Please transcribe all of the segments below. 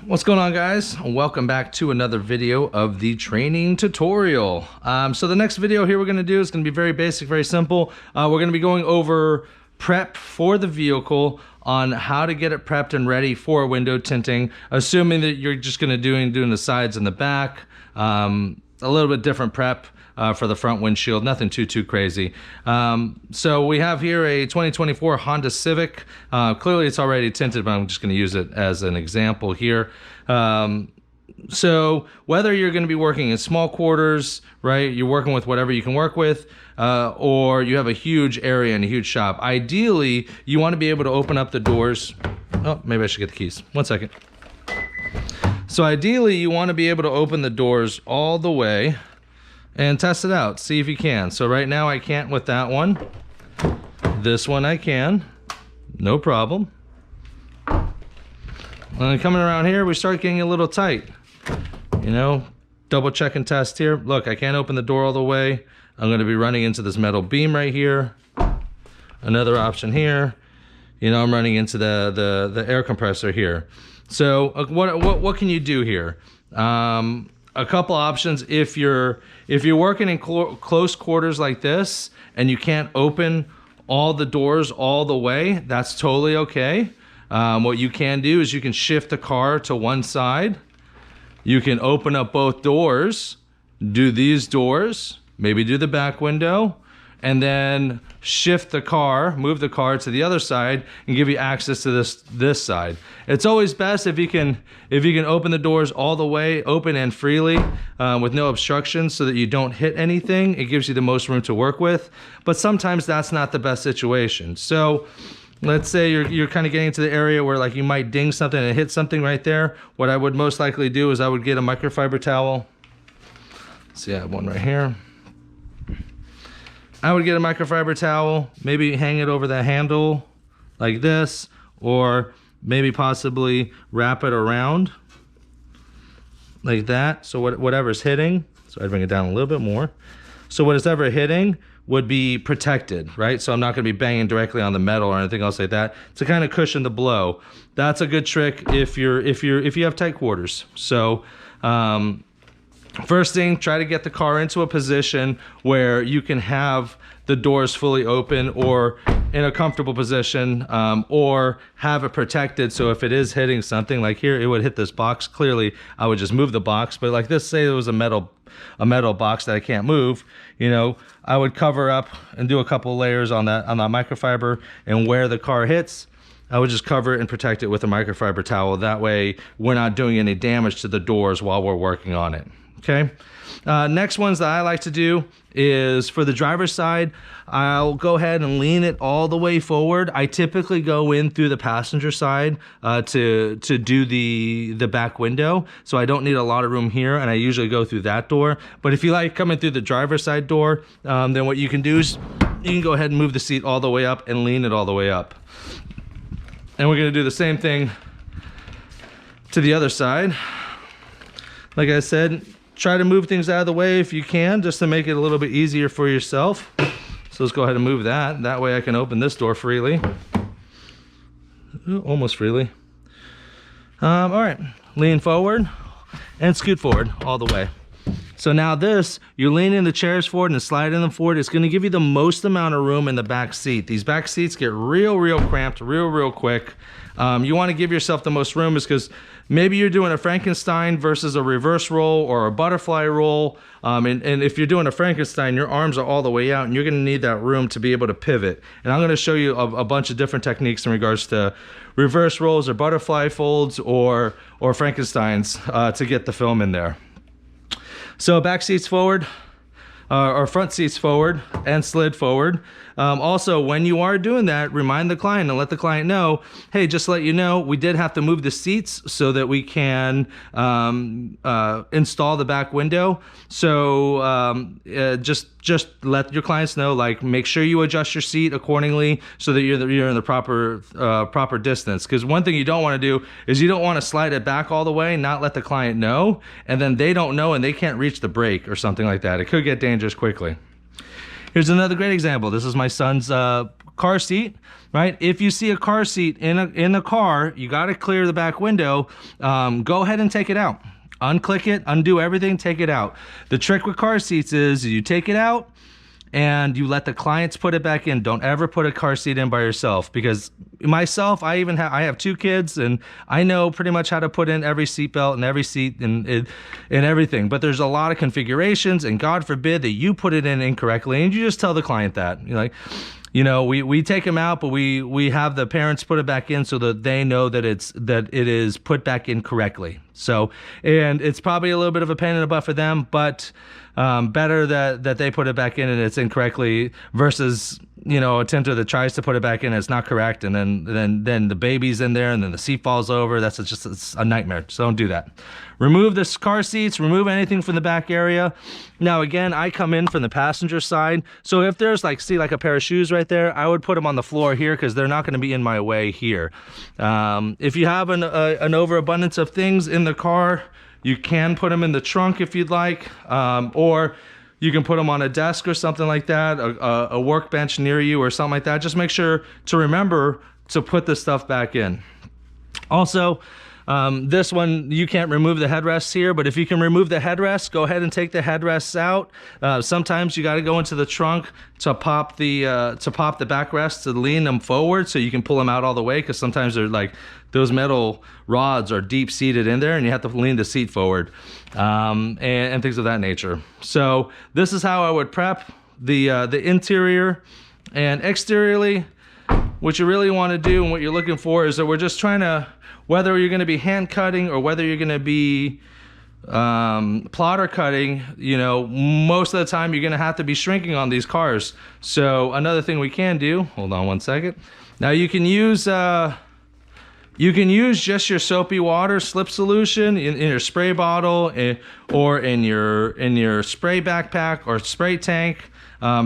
What's going on, guys? Welcome back to another video of the training tutorial. So the next video here we're going to do is going to be very basic, very simple. We're going to be going over prep for the vehicle on how to get it prepped and ready for window tinting, assuming that you're just going to doing the sides and the back. A little bit different prep for the front windshield, nothing too crazy. So we have here a 2024 Honda Civic. Clearly it's already tinted, but I'm just going to use it as an example here. So whether you're going to be working in small quarters, right, you're working with whatever you can work with, or you have a huge area and a huge shop, ideally you want to be able to open up the doors. Oh, maybe I should get the keys. 1 second. So ideally you want to be able to open the doors all the way and test it out, see if you can. So right now I can't with that one. This one I can, no problem. And coming around here, we start getting a little tight. You know, double check and test here. Look, I can't open the door all the way. I'm gonna be running into this metal beam right here. Another option here. You know, I'm running into the air compressor here. So what can you do here? A couple options. If you're working in close quarters like this and you can't open all the doors all the way, that's totally okay. What you can do is you can shift the car to one side. You can open up both doors, do these doors, maybe do the back window, and then shift the car, move the car to the other side and give you access to this side. It's always best if you can open the doors all the way, open and freely, with no obstructions so that you don't hit anything. It gives you the most room to work with, but sometimes that's not the best situation. So let's say you're kind of getting to the area where like you might ding something and hit something right there. What I would most likely do is I would get a microfiber towel. See, I have one right here. I would get a microfiber towel, maybe hang it over the handle like this, or maybe possibly wrap it around like that. So whatever's hitting, so I'd bring it down a little bit more. So whatever hitting would be protected, right? So I'm not gonna be banging directly on the metal or anything else like that to kind of cushion the blow. That's a good trick if you have tight quarters. So first thing, try to get the car into a position where you can have the doors fully open or in a comfortable position, or have it protected. So if it is hitting something like here, it would hit this box. Clearly, I would just move the box. But like this, say it was a metal box that I can't move, you know, I would cover up and do a couple layers on that microfiber, and where the car hits, I would just cover it and protect it with a microfiber towel. That way, we're not doing any damage to the doors while we're working on it. Okay. Next ones that I like to do is for the driver's side, I'll go ahead and lean it all the way forward. I typically go in through the passenger side to do the back window, so I don't need a lot of room here, and I usually go through that door. But if you like coming through the driver's side door, then what you can do is you can go ahead and move the seat all the way up and lean it all the way up. And we're gonna do the same thing to the other side. Like I said, try to move things out of the way if you can, just to make it a little bit easier for yourself. So let's go ahead and move that. That way I can open this door freely. Ooh, almost freely. All right, lean forward and scoot forward all the way. So now this, you're leaning the chairs forward and sliding them forward. It's gonna give you the most amount of room in the back seat. These back seats get real cramped real quick. You wanna give yourself the most room is because maybe you're doing a Frankenstein versus a reverse roll or a butterfly roll. And if you're doing a Frankenstein, your arms are all the way out and you're gonna need that room to be able to pivot. And I'm gonna show you a bunch of different techniques in regards to reverse rolls or butterfly folds or Frankensteins to get the film in there. So back seats forward, or front seats forward and slid forward. Also, when you are doing that, remind the client and let the client know, hey, just to let you know, we did have to move the seats so that we can install the back window. So just let your clients know, like, make sure you adjust your seat accordingly so that you're in the proper distance. Because one thing you don't want to do is you don't want to slide it back all the way, not let the client know, and then they don't know and they can't reach the brake or something like that. It could get dangerous quickly. Here's another great example. This is my son's car seat, right? If you see a car seat in the car, you got to clear the back window. Go ahead and take it out. Unclick it, undo everything, take it out. The trick with car seats is you take it out and you let the clients put it back in. Don't ever put a car seat in by yourself, because myself, I have 2 kids, and I know pretty much how to put in every seat belt and every seat and everything. But there's a lot of configurations, and God forbid that you put it in incorrectly, and you just tell the client that. You're like, you know, we take them out, but we have the parents put it back in so that they know that it is put back in correctly. So, and it's probably a little bit of a pain in the butt for them, but better that they put it back in and it's incorrectly versus, you know, a tinter that tries to put it back in and it's not correct, and then the baby's in there and then the seat falls over. That's just it's a nightmare. So don't do that. Remove the car seats, remove anything from the back area. Now again, I come in from the passenger side, so if there's like a pair of shoes right there, I would put them on the floor here because they're not going to be in my way here. If you have an overabundance of things in the car, you can put them in the trunk if you'd like, or you can put them on a desk or something like that, a workbench near you or something like that. Just make sure to remember to put the stuff back in. Also, this one, you can't remove the headrests here, but if you can remove the headrests, go ahead and take the headrests out. Sometimes you got to go into the trunk to pop the backrests to lean them forward so you can pull them out all the way, because sometimes they're like, those metal rods are deep seated in there and you have to lean the seat forward, and things of that nature. So this is how I would prep the interior. And exteriorly, what you really want to do and what you're looking for is that we're just trying to, whether you're going to be hand cutting or whether you're going to be plotter cutting, you know, most of the time you're going to have to be shrinking on these cars. So another thing we can do, hold on one second. Now you can use just your soapy water slip solution in your spray bottle, or in your spray backpack or spray tank,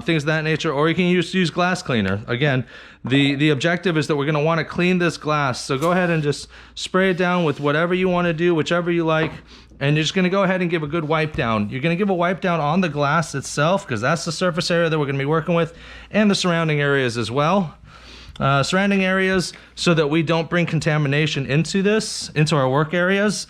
things of that nature, or you can use glass cleaner. Again, the objective is that we're going to want to clean this glass, so go ahead and just spray it down with whatever you want to do, whichever you like, and you're just going to go ahead and give a good wipe down. You're going to give a wipe down on the glass itself, because that's the surface area that we're going to be working with, and the surrounding areas as well. Surrounding areas, so that we don't bring contamination into our work areas.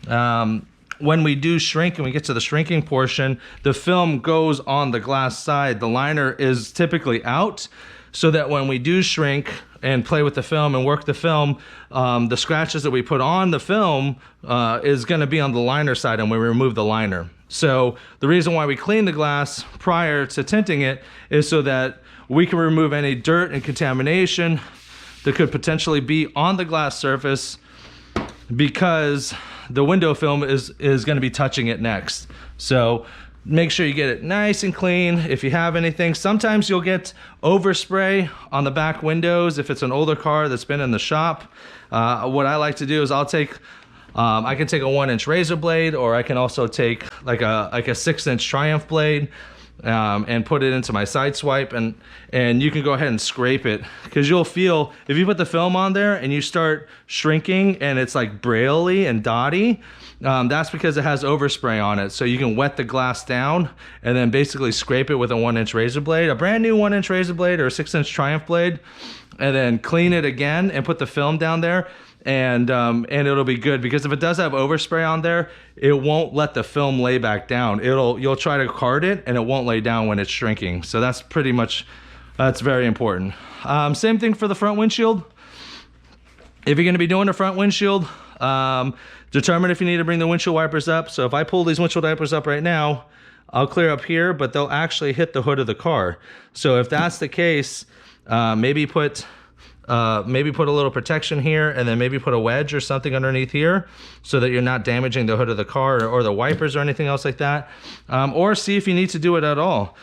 When we do shrink and we get to the shrinking portion, the film goes on the glass side. The liner is typically out, so that when we do shrink and play with the film and work the film, the scratches that we put on the film is going to be on the liner side, and we remove the liner. So the reason why we clean the glass prior to tinting it is so that we can remove any dirt and contamination that could potentially be on the glass surface, because the window film is going to be touching it next. So make sure you get it nice and clean. If you have anything, sometimes you'll get overspray on the back windows if it's an older car that's been in the shop. What I like to do is I can take a 1-inch razor blade, or I can also take like a 6-inch Triumph blade, and put it into my side swipe, and you can go ahead and scrape it, because you'll feel if you put the film on there and you start shrinking and it's like braille-y and dotty, that's because it has overspray on it. So you can wet the glass down and then basically scrape it with a 1-inch razor blade, a brand new 1-inch razor blade or a 6-inch Triumph blade, and then clean it again and put the film down there. And it'll be good, because if it does have overspray on there, it won't let the film lay back down. You'll try to card it and it won't lay down when it's shrinking. So that's very important. Same thing for the front windshield. If you're going to be doing the front windshield, determine if you need to bring the windshield wipers up. So if I pull these windshield wipers up right now, I'll clear up here, but they'll actually hit the hood of the car. So if that's the case, maybe put a little protection here, and then maybe put a wedge or something underneath here, so that you're not damaging the hood of the car or the wipers or anything else like that. Or see if you need to do it at all.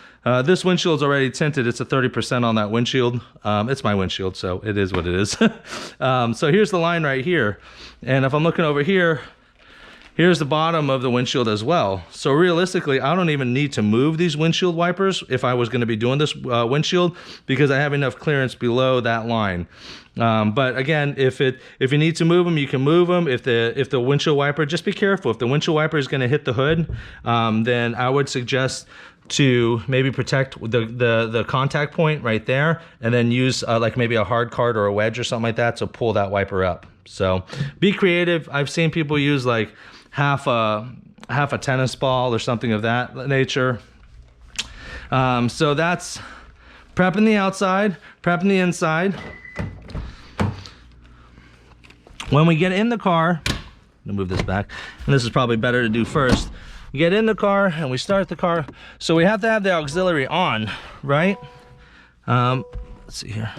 This windshield's already tinted. It's a 30% on that windshield. It's my windshield, so it is what it is. So here's the line right here. And if I'm looking over here, here's the bottom of the windshield as well. So realistically, I don't even need to move these windshield wipers if I was going to be doing this windshield, because I have enough clearance below that line. But again, if you need to move them, you can move them. If the windshield wiper, just be careful. If the windshield wiper is going to hit the hood, then I would suggest to maybe protect the contact point right there, and then use like maybe a hard card or a wedge or something like that to pull that wiper up. So be creative. I've seen people use like half a tennis ball or something of that nature. So that's prepping the outside, prepping the inside. When we get in the car, I'm gonna move this back, and this is probably better to do first. We get in the car and we start the car. So we have to have the auxiliary on, right? Let's see here.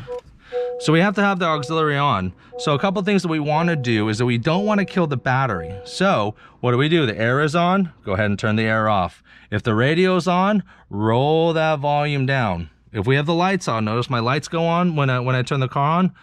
So we have to have the auxiliary on. So a couple things that we want to do is that we don't want to kill the battery. So what do? The air is on, go ahead and turn the air off. If the radio's on, roll that volume down. If we have the lights on, notice my lights go on when I turn the car on,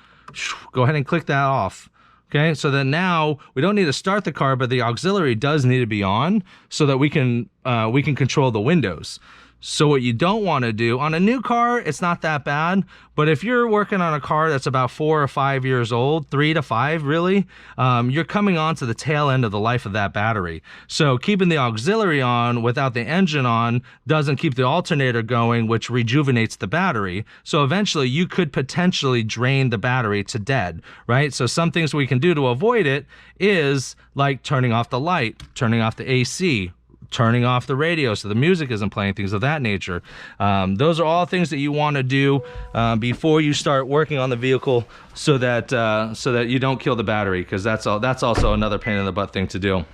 go ahead and click that off. Okay, so then now we don't need to start the car, but the auxiliary does need to be on so that we can control the windows. So what you don't want to do on a new car, it's not that bad, but if you're working on a car that's about 4 or 5 years old, 3 to 5 really, you're coming on to the tail end of the life of that battery. So keeping the auxiliary on without the engine on doesn't keep the alternator going, which rejuvenates the battery. So eventually you could potentially drain the battery to dead, right? So some things we can do to avoid it is like turning off the light, turning off the AC, turning off the radio so the music isn't playing, things of that nature. Those are all things that you want to do before you start working on the vehicle, so that you don't kill the battery, because that's also another pain in the butt thing to do.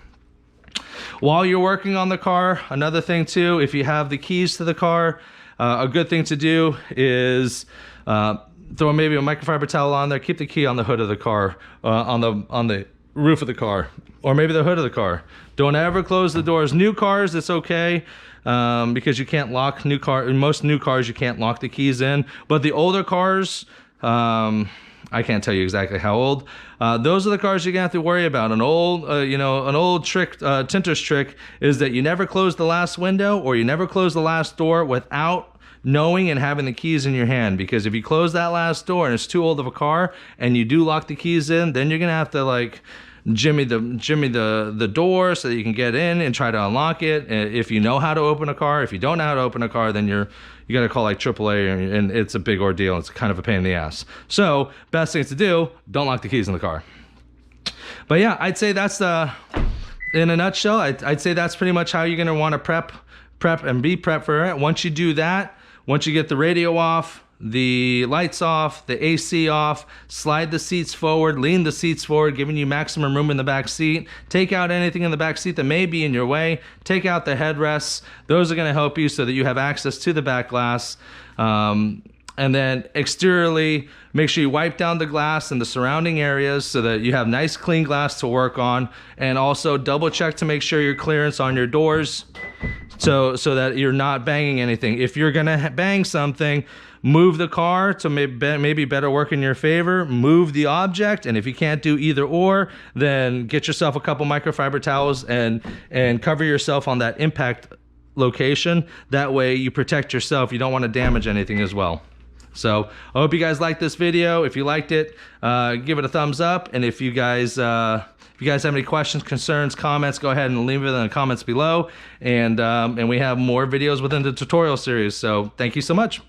While you're working on the car, another thing too, if you have the keys to the car, a good thing to do is throw maybe a microfiber towel on there, keep the key on the hood of the car, on the roof of the car, or maybe the hood of the car. Don't ever close the doors. New cars, it's okay, because you can't lock in most new cars you can't lock the keys in, but the older cars, I can't tell you exactly how old, those are the cars you're gonna have to worry about. An old trick, tinter's trick, is that you never close the last window or you never close the last door without knowing and having the keys in your hand, because if you close that last door and it's too old of a car and you do lock the keys in, then you're gonna have to like jimmy the door so that you can get in and try to unlock it. If you know how to open a car, if you don't know how to open a car, then you gotta call like AAA, and it's a big ordeal. It's kind of a pain in the ass. So best thing to do, don't lock the keys in the car. But yeah, I'd say that's in a nutshell, I'd say that's pretty much how you're gonna want to prep and be prepped for it. Once you do that, once you get the radio off, the lights off, the AC off, slide the seats forward, lean the seats forward, giving you maximum room in the back seat. Take out anything in the back seat that may be in your way. Take out the headrests. Those are going to help you so that you have access to the back glass. And then exteriorly, make sure you wipe down the glass in the surrounding areas so that you have nice clean glass to work on. And also double check to make sure your clearance on your doors, so that you're not banging anything. If you're gonna bang something, move the car to maybe better work in your favor, move the object, and if you can't do either or, then get yourself a couple microfiber towels and cover yourself on that impact location. That way you protect yourself. You don't want to damage anything as well. So I hope you guys liked this video. If you liked it, give it a thumbs up, and if you guys have any questions, concerns, comments, go ahead and leave it in the comments below. And we have more videos within the tutorial series. So thank you so much.